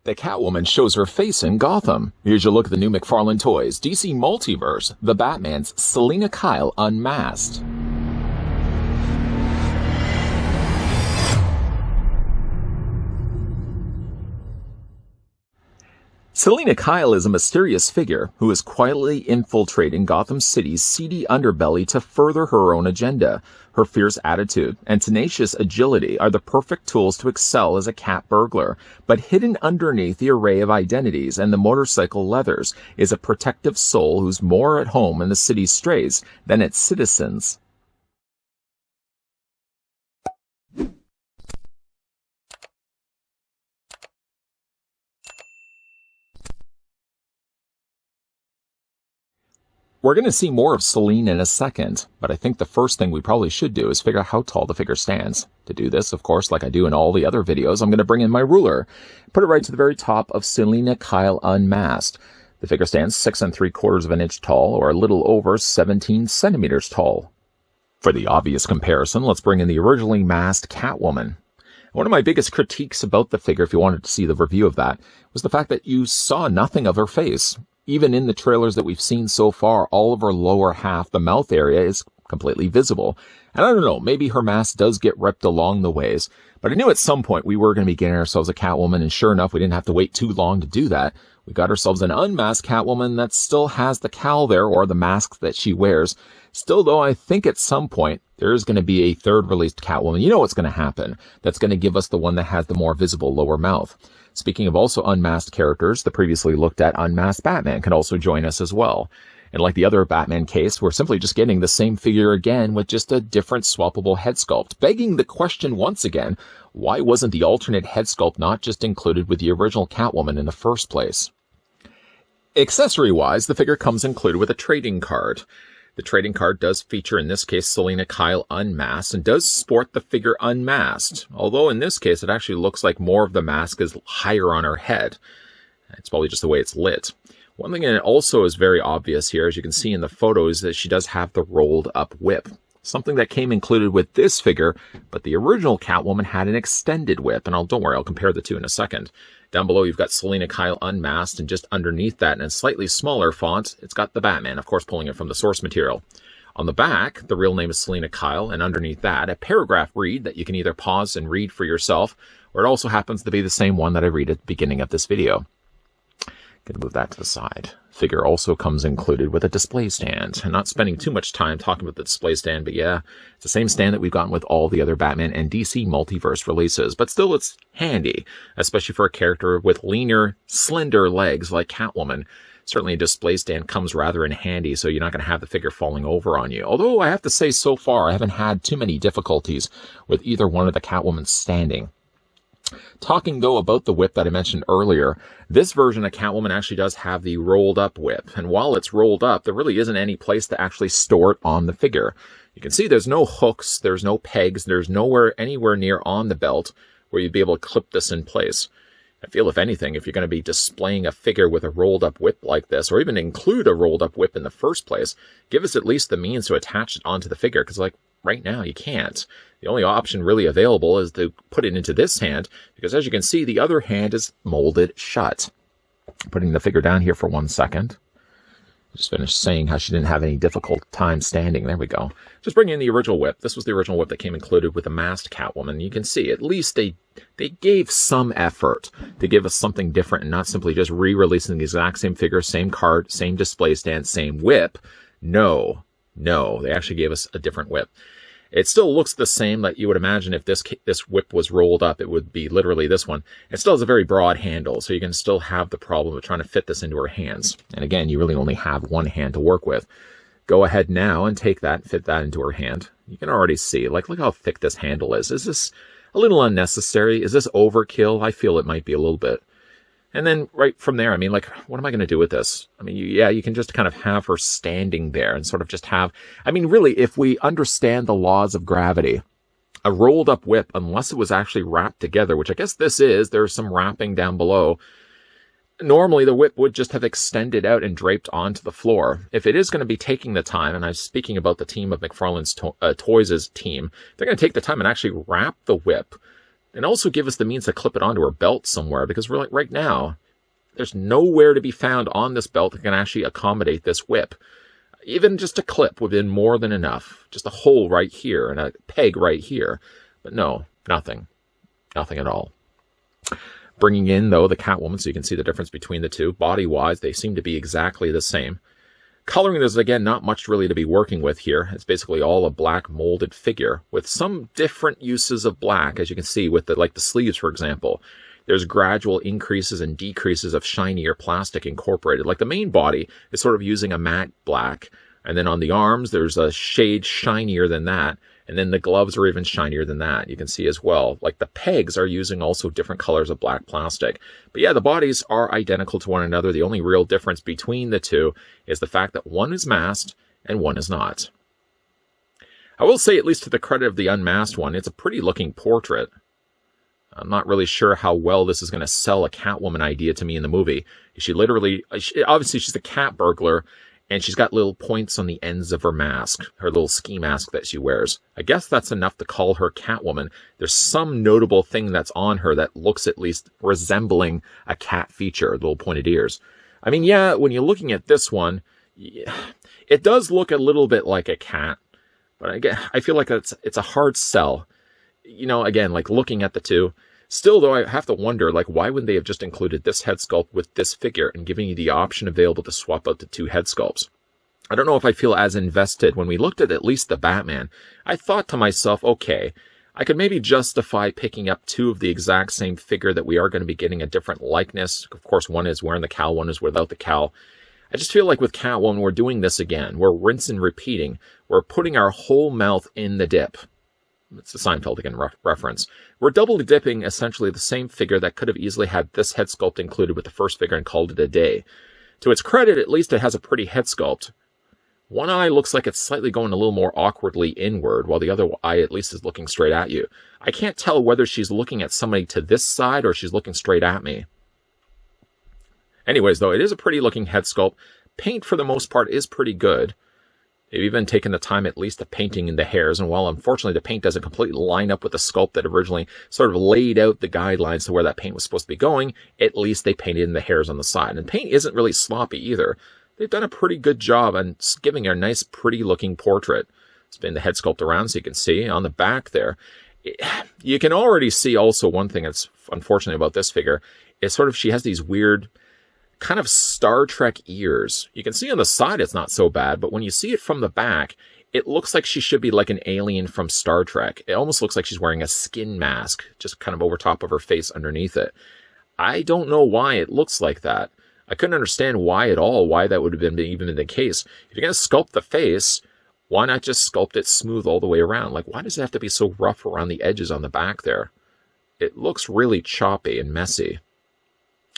The Catwoman shows her face in Gotham. Here's your look at the new McFarlane toys. DC Multiverse, the Batman's Selina Kyle Unmasked. Selina Kyle is a mysterious figure who is quietly infiltrating Gotham City's seedy underbelly to further her own agenda. Her fierce attitude and tenacious agility are the perfect tools to excel as a cat burglar, but hidden underneath the array of identities and the motorcycle leathers is a protective soul who's more at home in the city's strays than its citizens. We're going to see more of Selina in a second, but I think the first thing we probably should do is figure out how tall the figure stands. To do this, of course, like I do in all the other videos, I'm going to bring in my ruler, put it right to the very top of Selina Kyle Unmasked. The figure stands 6 3/4 of an inch tall, or a little over 17 centimeters tall. For the obvious comparison, let's bring in the originally masked Catwoman. One of my biggest critiques about the figure, if you wanted to see the review of that, was the fact that you saw nothing of her face. Even in the trailers that we've seen so far, all of her lower half, the mouth area, is completely visible. And I don't know, maybe her mask does get ripped along the ways, but I knew at some point we were going to be getting ourselves a Catwoman, and sure enough, we didn't have to wait too long to do that. We got ourselves an unmasked Catwoman that still has the cowl there, or the mask that she wears. Still, though, I think at some point, there's going to be a third released Catwoman. You know what's going to happen. That's going to give us the one that has the more visible lower mouth. Speaking of also unmasked characters, the previously looked at unmasked Batman can also join us as well. And like the other Batman case, we're simply just getting the same figure again with just a different swappable head sculpt, begging the question once again, why wasn't the alternate head sculpt not just included with the original Catwoman in the first place? Accessory-wise, the figure comes included with a trading card. The trading card does feature, in this case, Selina Kyle Unmasked, and does sport the figure unmasked, although in this case it actually looks like more of the mask is higher on her head. It's probably just the way it's lit. One thing that also is very obvious here, as you can see in the photos, that she does have the rolled up whip. Something that came included with this figure, but the original Catwoman had an extended whip, and don't worry, I'll compare the two in a second. Down below, you've got Selina Kyle Unmasked, and just underneath that, in a slightly smaller font, it's got the Batman, of course, pulling it from the source material. On the back, the real name is Selina Kyle, and underneath that, a paragraph read that you can either pause and read for yourself, or it also happens to be the same one that I read at the beginning of this video. Gonna move that to the side. Figure also comes included with a display stand. I'm not spending too much time talking about the display stand, but yeah, it's the same stand that we've gotten with all the other Batman and DC Multiverse releases, but still it's handy, especially for a character with leaner, slender legs like Catwoman. Certainly a display stand comes rather in handy, so you're not going to have the figure falling over on you. Although I have to say, so far, I haven't had too many difficulties with either one of the Catwoman standing. Talking, though, about the whip that I mentioned earlier, this version of Catwoman actually does have the rolled up whip. And while it's rolled up, there really isn't any place to actually store it on the figure. You can see there's no hooks, there's no pegs, there's nowhere anywhere near on the belt where you'd be able to clip this in place. I feel, if anything, if you're going to be displaying a figure with a rolled up whip like this, or even include a rolled up whip in the first place, give us at least the means to attach it onto the figure, because like right now you can't. The only option really available is to put it into this hand, because as you can see, the other hand is molded shut. Putting the figure down here for 1 second. Just finished saying how she didn't have any difficult time standing. There we go. Just bringing in the original whip. This was the original whip that came included with the masked Catwoman. You can see at least they gave some effort to give us something different and not simply just re-releasing the exact same figure, same card, same display stand, same whip. No, they actually gave us a different whip. It still looks the same that you would imagine if this whip was rolled up, it would be literally this one. It still has a very broad handle, so you can still have the problem of trying to fit this into her hands. And again, you really only have one hand to work with. Go ahead now and take that and fit that into her hand. You can already see, like, look how thick this handle is. Is this a little unnecessary? Is this overkill? I feel it might be a little bit. And then right from there, I mean, like, what am I going to do with this? I mean, yeah, you can just kind of have her standing there and sort of just have, I mean, really, if we understand the laws of gravity, a rolled up whip, unless it was actually wrapped together, which I guess this is, there's some wrapping down below. Normally the whip would just have extended out and draped onto the floor. If it is going to be taking the time, and I'm speaking about the team of McFarlane's Toys' team, they're going to take the time and actually wrap the whip And also give us the means to clip it onto her belt somewhere, because we're like, right now, there's nowhere to be found on this belt that can actually accommodate this whip. Even just a clip would have been more than enough. Just a hole right here and a peg right here. But no, nothing. Nothing at all. Bringing in, though, the Catwoman, so you can see the difference between the two. Body-wise, they seem to be exactly the same. Coloring, there's, again, not much really to be working with here. It's basically all a black molded figure with some different uses of black, as you can see with the sleeves, for example. There's gradual increases and decreases of shinier plastic incorporated. Like the main body is sort of using a matte black. And then on the arms, there's a shade shinier than that. And then the gloves are even shinier than that. You can see as well. Like the pegs are using also different colors of black plastic. But yeah, the bodies are identical to one another. The only real difference between the two is the fact that one is masked and one is not. I will say, at least to the credit of the unmasked one, it's a pretty looking portrait. I'm not really sure how well this is going to sell a Catwoman idea to me in the movie. She literally, obviously she's a cat burglar, and she's got little points on the ends of her mask, her little ski mask that she wears. I guess that's enough to call her Catwoman. There's some notable thing that's on her that looks at least resembling a cat feature, little pointed ears. I mean, yeah, when you're looking at this one, it does look a little bit like a cat, but I feel like it's a hard sell. You know, again, like looking at the two. Still, though, I have to wonder, like, why wouldn't they have just included this head sculpt with this figure and giving you the option available to swap out the two head sculpts? I don't know if I feel as invested. When we looked at least the Batman, I thought to myself, okay, I could maybe justify picking up two of the exact same figure that we are going to be getting a different likeness. Of course, one is wearing the cowl, one is without the cowl. I just feel like with Catwoman, we're doing this again. We're rinse and repeating. We're putting our whole mouth in the dip. It's a Seinfeld again reference. We're double dipping essentially the same figure that could have easily had this head sculpt included with the first figure and called it a day. To its credit, at least it has a pretty head sculpt. One eye looks like it's slightly going a little more awkwardly inward, while the other eye at least is looking straight at you. I can't tell whether she's looking at somebody to this side or she's looking straight at me. Anyways, though, it is a pretty looking head sculpt. Paint, for the most part, is pretty good. They've even taken the time at least of painting in the hairs, and while unfortunately the paint doesn't completely line up with the sculpt that originally sort of laid out the guidelines to where that paint was supposed to be going, at least they painted in the hairs on the side. And paint isn't really sloppy either. They've done a pretty good job on giving her a nice, pretty looking portrait. Spin the head sculpt around so you can see on the back there. You can already see also one thing that's unfortunate about this figure is sort of she has these weird kind of Star Trek ears. You can see on the side it's not so bad, but when you see it from the back, it looks like she should be like an alien from Star Trek. It almost looks like she's wearing a skin mask, just kind of over top of her face underneath it. I don't know why it looks like that. I couldn't understand why at all, why that would have been even the case. If you're going to sculpt the face, why not just sculpt it smooth all the way around? Like, why does it have to be so rough around the edges on the back there? It looks really choppy and messy.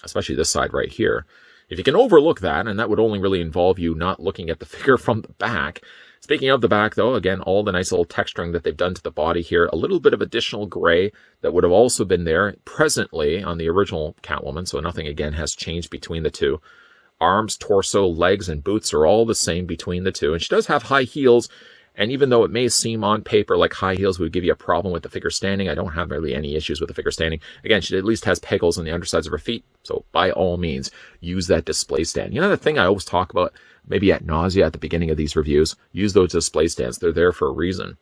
Especially this side right here. If you can overlook that, and that would only really involve you not looking at the figure from the back. Speaking of the back, though, again, all the nice little texturing that they've done to the body here. A little bit of additional gray that would have also been there presently on the original Catwoman, so nothing, again, has changed between the two. Arms, torso, legs, and boots are all the same between the two. And she does have high heels. And even though it may seem on paper like high heels would give you a problem with the figure standing, I don't have really any issues with the figure standing. Again, she at least has pegals on the undersides of her feet, so by all means, use that display stand. You know the thing I always talk about, maybe ad nausea at the beginning of these reviews? Use those display stands. They're there for a reason.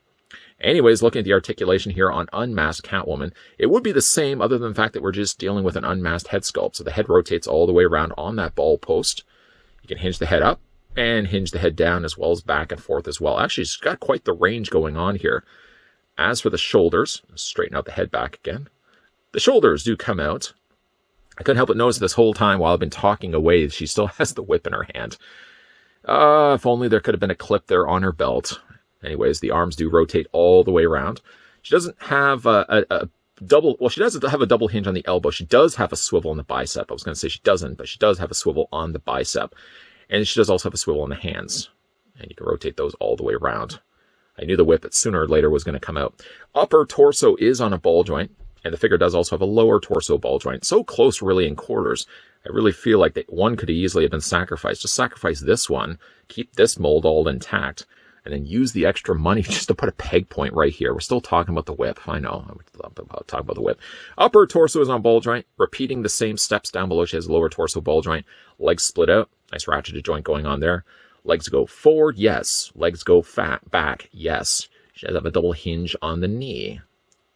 Anyways, looking at the articulation here on Unmasked Catwoman, it would be the same other than the fact that we're just dealing with an unmasked head sculpt. So the head rotates all the way around on that ball post. You can hinge the head up and hinge the head down as well as back and forth as well. Actually, she's got quite the range going on here. As for the shoulders, straighten out the head back again. The shoulders do come out. I couldn't help but notice this whole time while I've been talking away, she still has the whip in her hand. If only there could have been a clip there on her belt. Anyways, the arms do rotate all the way around. She doesn't have a double, well, she doesn't have a double hinge on the elbow. She does have a swivel on the bicep. I was going to say she doesn't, but she does have a swivel on the bicep. And she does also have a swivel on the hands. And you can rotate those all the way around. I knew the whip sooner or later was going to come out. Upper torso is on a ball joint. And the figure does also have a lower torso ball joint. So close, really, in quarters. I really feel like that one could easily have been sacrificed. Just sacrifice this one. Keep this mold all intact. and then use the extra money just to put a peg point right here. We're still talking about the whip. I know. I would love to talk about the whip. Upper torso is on ball joint. Repeating the same steps down below. She has lower torso ball joint. Legs split out. Nice ratcheted joint going on there. Legs go forward. Yes. Legs go back. Yes. She does have a double hinge on the knee.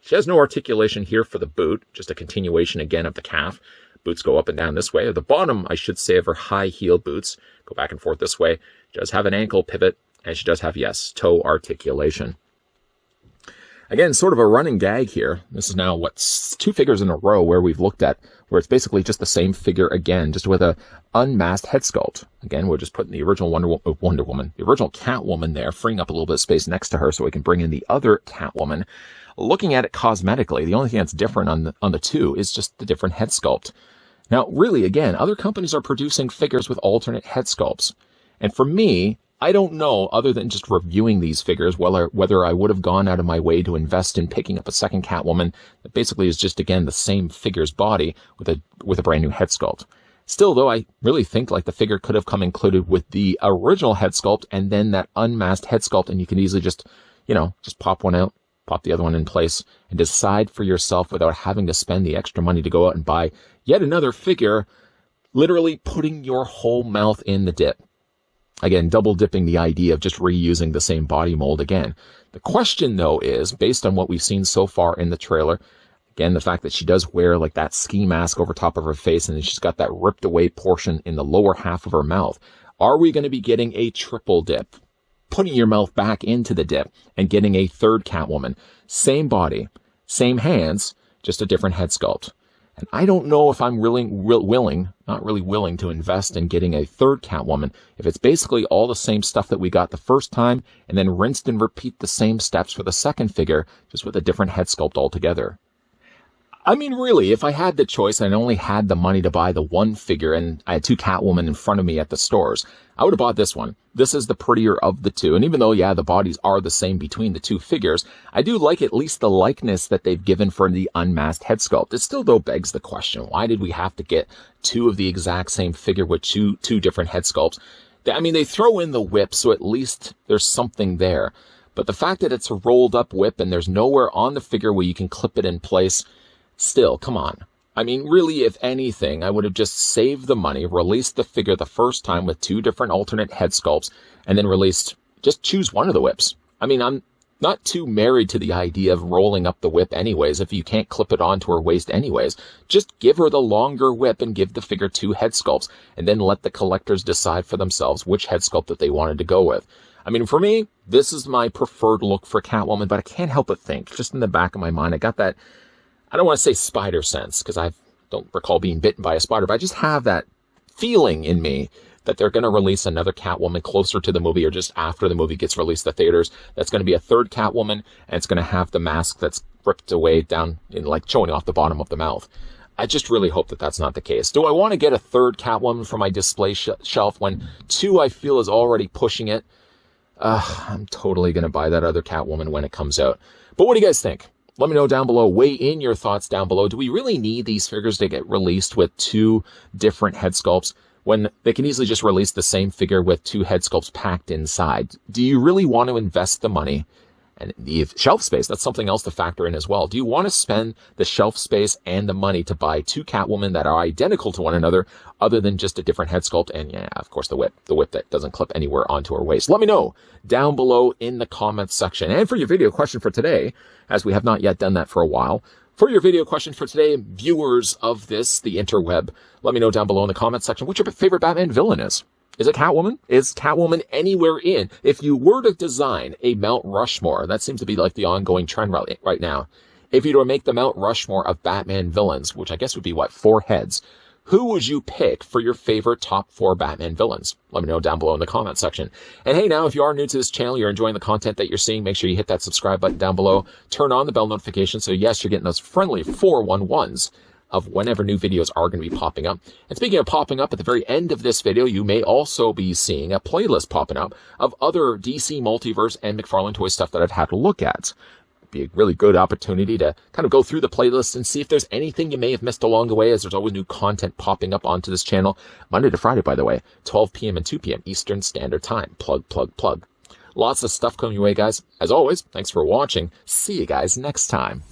She has no articulation here for the boot. Just a continuation again of the calf. Boots go up and down this way. Or the bottom, I should say, of her high heel boots go back and forth this way. She does have an ankle pivot. And she does have, yes, toe articulation. Again, sort of a running gag here. This is now, two figures in a row where we've looked at, where it's basically just the same figure again, just with a unmasked head sculpt. Again, we're just putting the original Wonder Woman, the original Catwoman there, freeing up a little bit of space next to her so we can bring in the other Catwoman. Looking at it cosmetically, the only thing that's different on the two is just the different head sculpt. Now, really, again, other companies are producing figures with alternate head sculpts. And for me, I don't know, other than just reviewing these figures, whether I would have gone out of my way to invest in picking up a second Catwoman that basically is just, again, the same figure's body with a brand new head sculpt. Still, though, I really think like the figure could have come included with the original head sculpt and then that unmasked head sculpt, and you can easily just pop one out, pop the other one in place, and decide for yourself without having to spend the extra money to go out and buy yet another figure, literally putting your whole mouth in the dip. Again, double dipping the idea of just reusing the same body mold again. The question, though, is, based on what we've seen so far in the trailer, again, the fact that she does wear like that ski mask over top of her face and then she's got that ripped away portion in the lower half of her mouth, are we going to be getting a triple dip? Putting your mouth back into the dip and getting a third Catwoman. Same body, same hands, just a different head sculpt. And I don't know if I'm really willing to invest in getting a third Catwoman if it's basically all the same stuff that we got the first time and then rinsed and repeat the same steps for the second figure, just with a different head sculpt altogether. I mean, really, if I had the choice and I only had the money to buy the one figure and I had two Catwoman in front of me at the stores, I would have bought this one. This is the prettier of the two. And even though, yeah, the bodies are the same between the two figures, I do like at least the likeness that they've given for the unmasked head sculpt. It still, though, begs the question, why did we have to get two of the exact same figure with two different head sculpts? I mean, they throw in the whip, so at least there's something there. But the fact that it's a rolled up whip and there's nowhere on the figure where you can clip it in place, still, come on. I mean, really, if anything, I would have just saved the money, released the figure the first time with two different alternate head sculpts, and then just choose one of the whips. I mean, I'm not too married to the idea of rolling up the whip anyways, if you can't clip it onto her waist anyways. Just give her the longer whip and give the figure two head sculpts, and then let the collectors decide for themselves which head sculpt that they wanted to go with. I mean, for me, this is my preferred look for Catwoman, but I can't help but think, just in the back of my mind, I got that, I don't want to say spider sense, because I don't recall being bitten by a spider, but I just have that feeling in me that they're going to release another Catwoman closer to the movie or just after the movie gets released to theaters. That's going to be a third Catwoman, and it's going to have the mask that's ripped away down in like showing off the bottom of the mouth. I just really hope that that's not the case. Do I want to get a third Catwoman for my display shelf when two I feel is already pushing it? I'm totally going to buy that other Catwoman when it comes out. But what do you guys think? Let me know down below. Weigh in your thoughts down below. Do we really need these figures to get released with two different head sculpts when they can easily just release the same figure with two head sculpts packed inside? Do you really want to invest the money? And the shelf space, that's something else to factor in as well. Do you want to spend the shelf space and the money to buy two Catwomen that are identical to one another, other than just a different head sculpt? And yeah, of course, the whip that doesn't clip anywhere onto her waist. Let me know down below in the comments section. And for your video question for today, as we have not yet done that for a while, for your video question for today, viewers of the interweb, let me know down below in the comments section what your favorite Batman villain is. Is it Catwoman? Is Catwoman anywhere in? If you were to design a Mount Rushmore, that seems to be like the ongoing trend right now. If you were to make the Mount Rushmore of Batman villains, which I guess would be, 4 heads, who would you pick for your favorite top 4 Batman villains? Let me know down below in the comment section. And hey, now, if you are new to this channel, you're enjoying the content that you're seeing, make sure you hit that subscribe button down below. Turn on the bell notification so, yes, you're getting those friendly 411s of whenever new videos are going to be popping up. And speaking of popping up, at the very end of this video, you may also be seeing a playlist popping up of other DC Multiverse and McFarlane toy stuff that I've had to look at. It'd be a really good opportunity to kind of go through the playlist and see if there's anything you may have missed along the way, as there's always new content popping up onto this channel. Monday to Friday, by the way, 12 p.m. and 2 p.m. Eastern Standard Time. Plug, plug, plug. Lots of stuff coming your way, guys. As always, thanks for watching. See you guys next time.